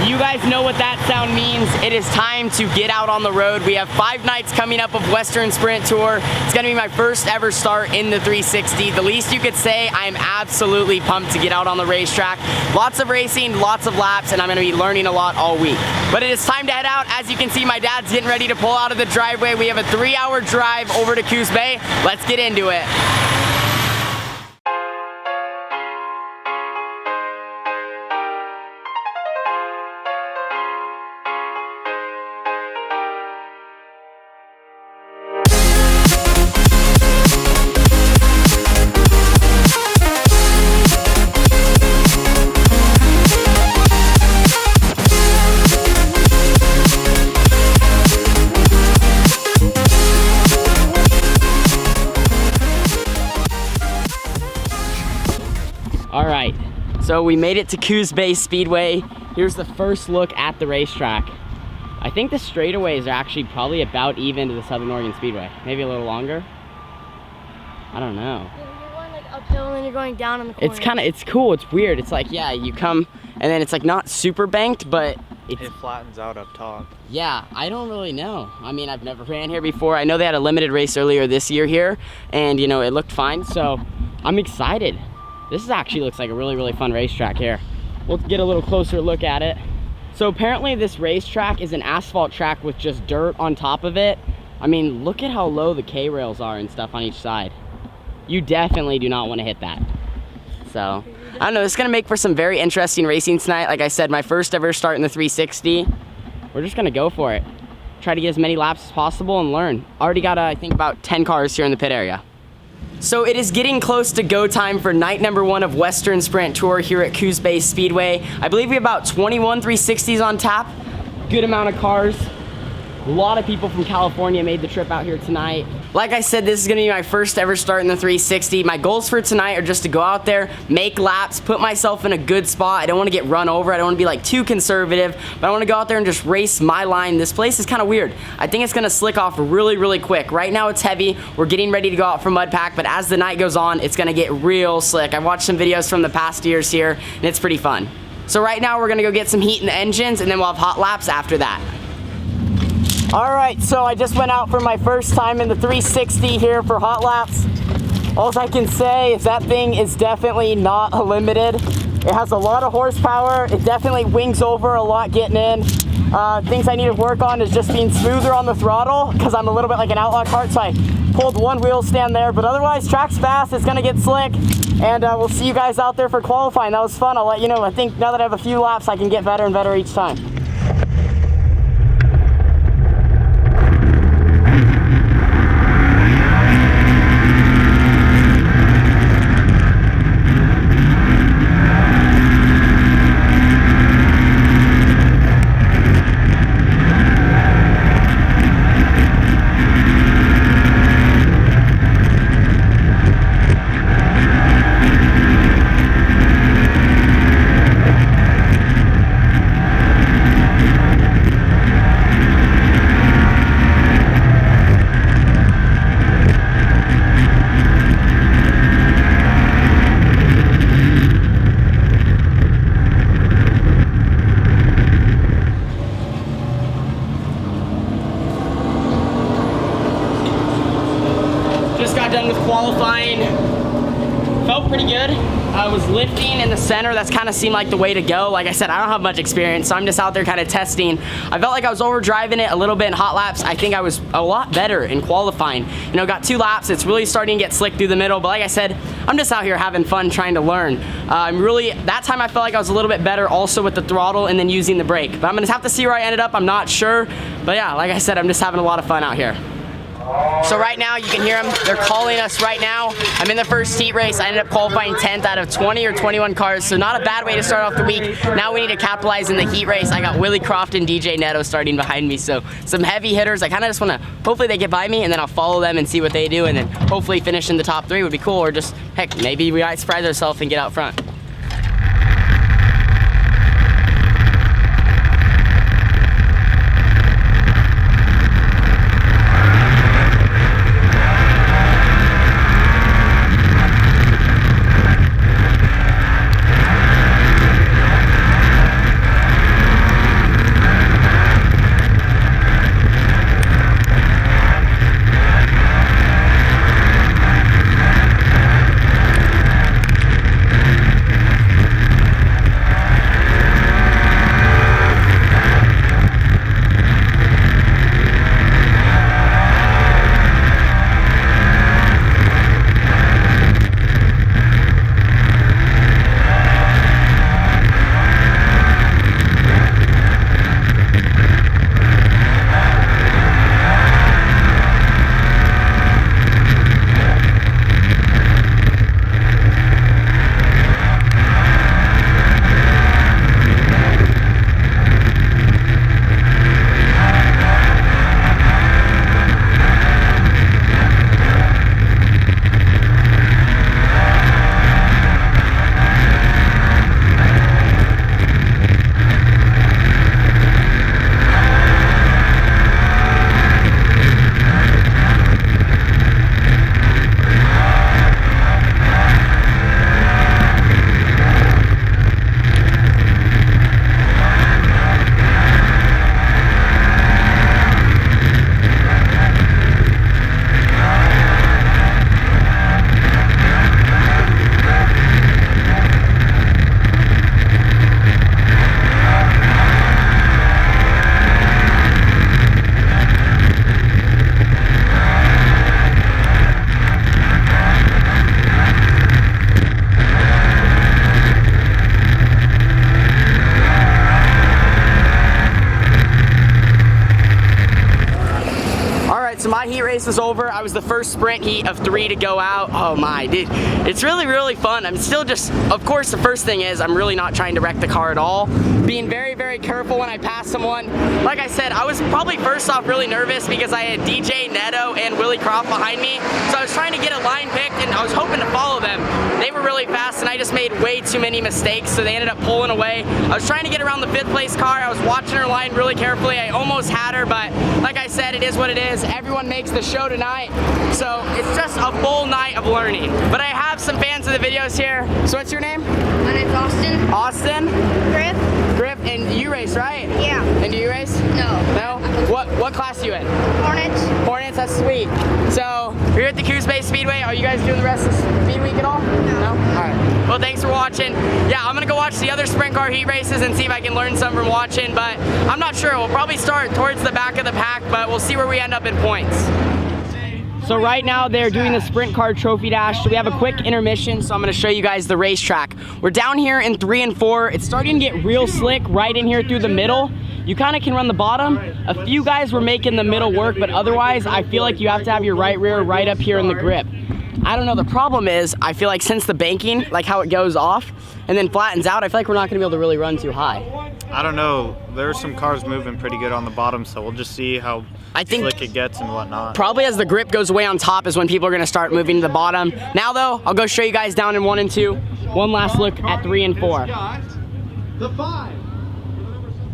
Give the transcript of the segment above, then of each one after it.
You guys know what that sound means. It is time to get out on the road. We have 5 nights coming up of Western Sprint Tour. It's gonna be my first ever start in the 360. The least you could say, I am absolutely pumped to get out on the racetrack. Lots of racing, lots of laps, and I'm gonna be learning a lot all week. But it is time to head out. As you can see, my dad's getting ready to pull out of the driveway. We have a 3-hour drive over to Coos Bay. Let's get into it. All right, so we made it to Coos Bay Speedway. Here's the first look at the racetrack. I think the straightaways are actually probably about even to the Southern Oregon Speedway. Maybe a little longer. I don't know. Yeah, you're going like uphill and then you're going down on the corner. It's cool, it's weird. It's like, yeah, you come and then it's like not super banked, but it flattens out up top. Yeah, I don't really know. I mean, I've never ran here before. I know they had a limited race earlier this year here and you know, it looked fine, so I'm excited. This actually looks like a really, really fun racetrack here. We'll get a little closer look at it. So apparently this racetrack is an asphalt track with just dirt on top of it. I mean, look at how low the K-rails are and stuff on each side. You definitely do not want to hit that. So, I don't know, this is gonna make for some very interesting racing tonight. Like I said, my first ever start in the 360. We're just gonna go for it. Try to get as many laps as possible and learn. Already got, I think, about 10 cars here in the pit area. So it is getting close to go time for night number 1 of Western Sprint Tour here at Coos Bay Speedway. I believe we have about 21 360s on tap. Good amount of cars. A lot of people from California made the trip out here tonight. Like I said, this is gonna be my first ever start in the 360. My goals for tonight are just to go out there, make laps, put myself in a good spot. I don't wanna get run over. I don't wanna be like too conservative, but I wanna go out there and just race my line. This place is kind of weird. I think it's gonna slick off really, really quick. Right now it's heavy. We're getting ready to go out for mud pack, but as the night goes on, it's gonna get real slick. I've watched some videos from the past years here, and it's pretty fun. So right now we're gonna go get some heat in the engines, and then we'll have hot laps after that. All right, so I just went out for my first time in the 360 here for hot laps. All I can say is that thing is definitely not a limited. It has a lot of horsepower. It definitely wings over a lot getting in. Things I need to work on is just being smoother on the throttle because I'm a little bit like an outlaw cart, so I pulled one wheel stand there. But otherwise, track's fast. It's gonna get slick, and we'll see you guys out there for qualifying. That was fun. I'll let you know. I think now that I have a few laps, I can get better and better each time. Done with qualifying. Felt pretty good. I was lifting in the center. That's kind of seemed like the way to go. Like I said, I don't have much experience, so I'm just out there kind of testing. I felt like I was overdriving it a little bit in hot laps. I think I was a lot better in qualifying. You know, got 2 laps. It's really starting to get slick through the middle, but like I said, I'm just out here having fun trying to learn. That time I felt like I was a little bit better also with the throttle and then using the brake. But I'm gonna have to see where I ended up. I'm not sure. But yeah, like I said, I'm just having a lot of fun out here. So right now, you can hear them. They're calling us right now. I'm in the first heat race. I ended up qualifying 10th out of 20 or 21 cars, so not a bad way to start off the week. Now we need to capitalize in the heat race. I got Willie Croft and DJ Netto starting behind me, so some heavy hitters. I kind of just want to, hopefully they get by me, and then I'll follow them and see what they do, and then hopefully finish in the top 3 would be cool, or just, heck, maybe we might surprise ourselves and get out front. my heat race was over. I was the first sprint heat of 3 to go out. Oh my, dude. It's really, really fun. I'm still just, of course, the first thing is I'm really not trying to wreck the car at all. Being very, very careful when I pass someone. Like I said, I was probably first off really nervous because I had DJ, Neto, and Willie Croft behind me. So I was trying to get a line picked and I was hoping to follow them. They were really fast and I just made way too many mistakes, so they ended up pulling away. I was trying to get around the 5th place car. I was watching her line really carefully. I almost had her, but like I said, it is what it is. Everyone makes the show tonight, so it's just a full night of learning. But I have some fans of the videos here. So what's your name? My name's Austin. Austin? Griff. Griff, and you race, right? Yeah. And do you race? No. No? What class are you in? Hornets. Hornets, that's sweet. So, we're here at the Coos Speedway. Are you guys doing the rest of the speed week at all? No? Alright. Well, thanks for watching. Yeah, I'm gonna go watch the other sprint car heat races and see if I can learn some from watching, but I'm not sure. We'll probably start towards the back of the pack, but we'll see where we end up in points. So right now they're doing the sprint car trophy dash. So we have a quick intermission, so I'm gonna show you guys the racetrack. We're down here in 3 and 4. It's starting to get real slick right in here through the middle. You kind of can run the bottom. A few guys were making the middle work, but otherwise I feel like you have to have your right rear right up here in the grip. I don't know, the problem is I feel like since the banking, like how it goes off and then flattens out, I feel like we're not gonna be able to really run too high. I don't know. There's some cars moving pretty good on the bottom, so we'll just see how slick it gets and whatnot. Probably as the grip goes away on top is when people are going to start moving to the bottom. Now though, I'll go show you guys down in 1 and 2. One last look at 3 and 4.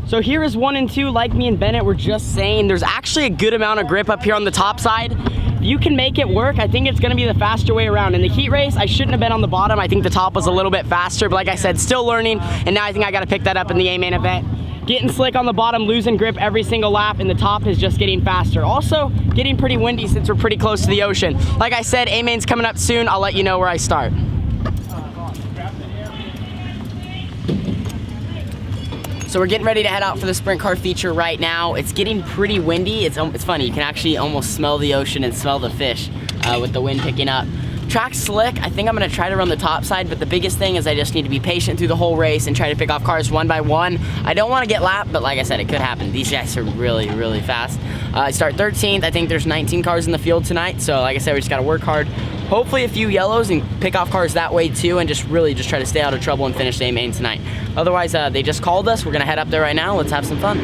So here is 1 and 2. Like me and Bennett were just saying, there's actually a good amount of grip up here on the top side. If you can make it work, I think it's going to be the faster way around. In the heat race, I shouldn't have been on the bottom. I think the top was a little bit faster, but like I said, still learning, and now I think I got to pick that up in the A-main event. Getting slick on the bottom, losing grip every single lap, and the top is just getting faster. Also, getting pretty windy since we're pretty close to the ocean. Like I said, A-main's coming up soon. I'll let you know where I start. So we're getting ready to head out for the sprint car feature right now. It's getting pretty windy. It's funny, you can actually almost smell the ocean and smell the fish with the wind picking up. Track's slick. I think I'm gonna try to run the top side, but the biggest thing is I just need to be patient through the whole race and try to pick off cars one by one. I don't wanna get lapped, but like I said, it could happen. These guys are really, really fast. I start 13th. I think there's 19 cars in the field tonight, so like I said, we just gotta work hard. Hopefully a few yellows and pick off cars that way too, and just really try to stay out of trouble and finish the A-main tonight. Otherwise, they just called us. We're gonna head up there right now. Let's have some fun.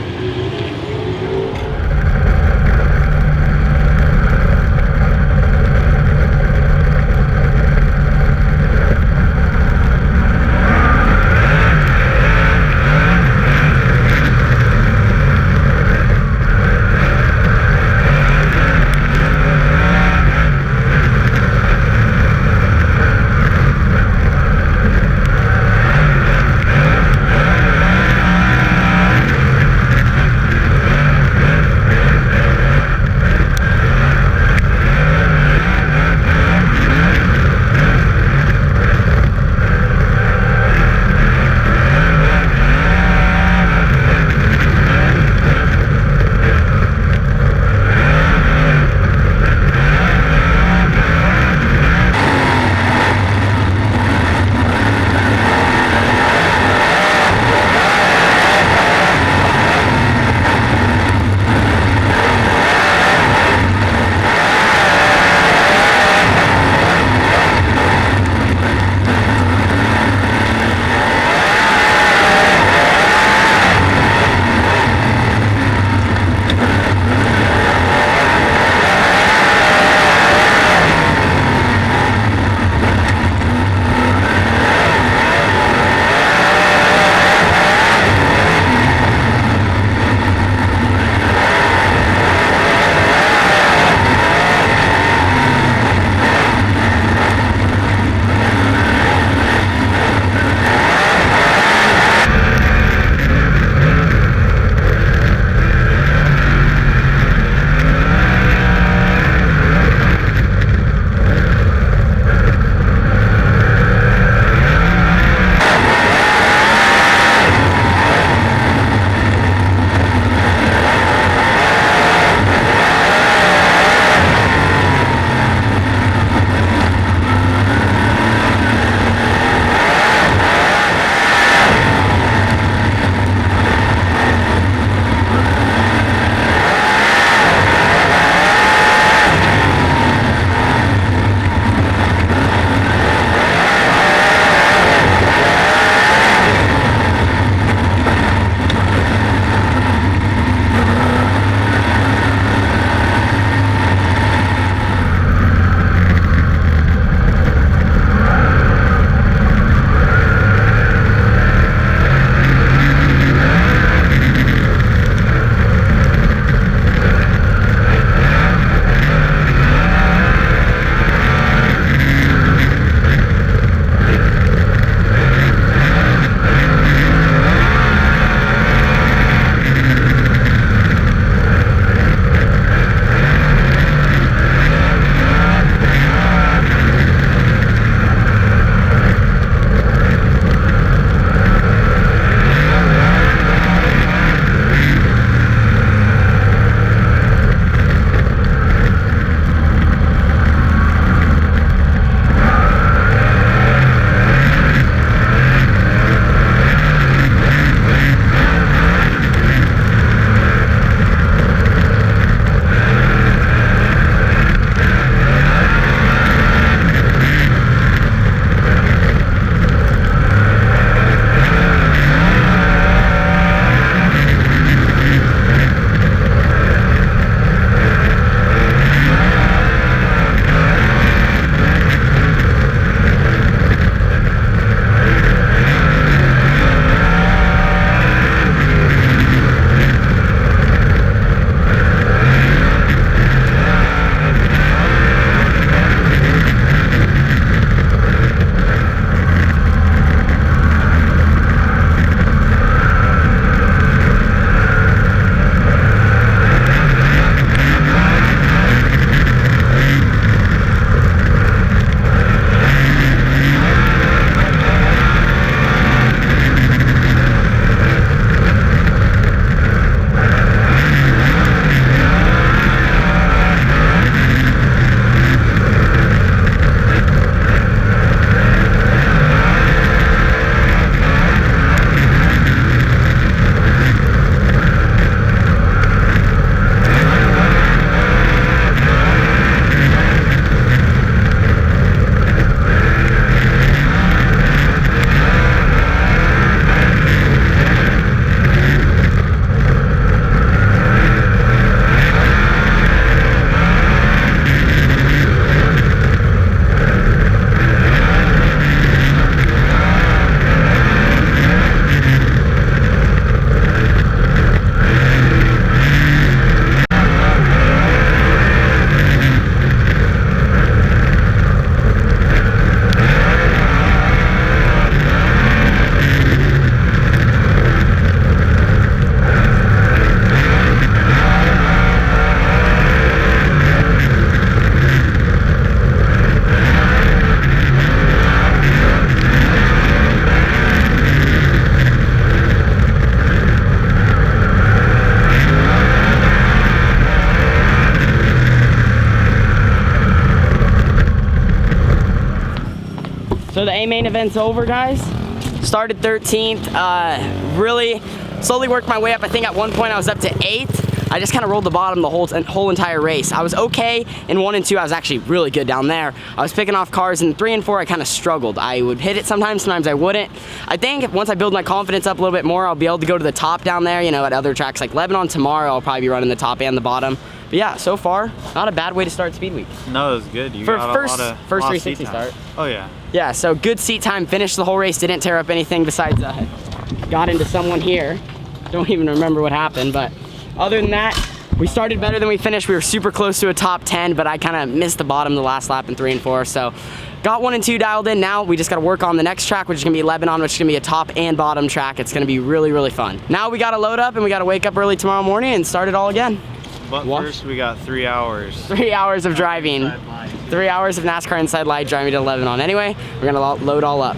So the A main event's over, guys. Started 13th, really slowly worked my way up. I think at one point I was up to 8th. I just kind of rolled the bottom the whole entire race. I was okay in 1 and 2. I was actually really good down there. I was picking off cars in 3 and 4. I kind of struggled. I would hit it sometimes I wouldn't. I think once I build my confidence up a little bit more, I'll be able to go to the top down there, you know, at other tracks like Lebanon. Tomorrow I'll probably be running the top and the bottom. But yeah, so far, not a bad way to start Speed Week. No, it was good. You For got first a lot of 360 start. Oh yeah. Yeah, so good seat time, finished the whole race, didn't tear up anything besides got into someone here. Don't even remember what happened, but other than that, we started better than we finished. We were super close to a top 10, but I kind of missed the bottom the last lap in 3 and 4, so got 1 and 2 dialed in. Now we just got to work on the next track, which is going to be Lebanon, which is going to be a top and bottom track. It's going to be really, really fun. Now we got to load up and we got to wake up early tomorrow morning and start it all again. But first we got 3 hours. 3 hours of driving. 3 hours of NASCAR inside light driving to Lebanon. Anyway, we're gonna load all up.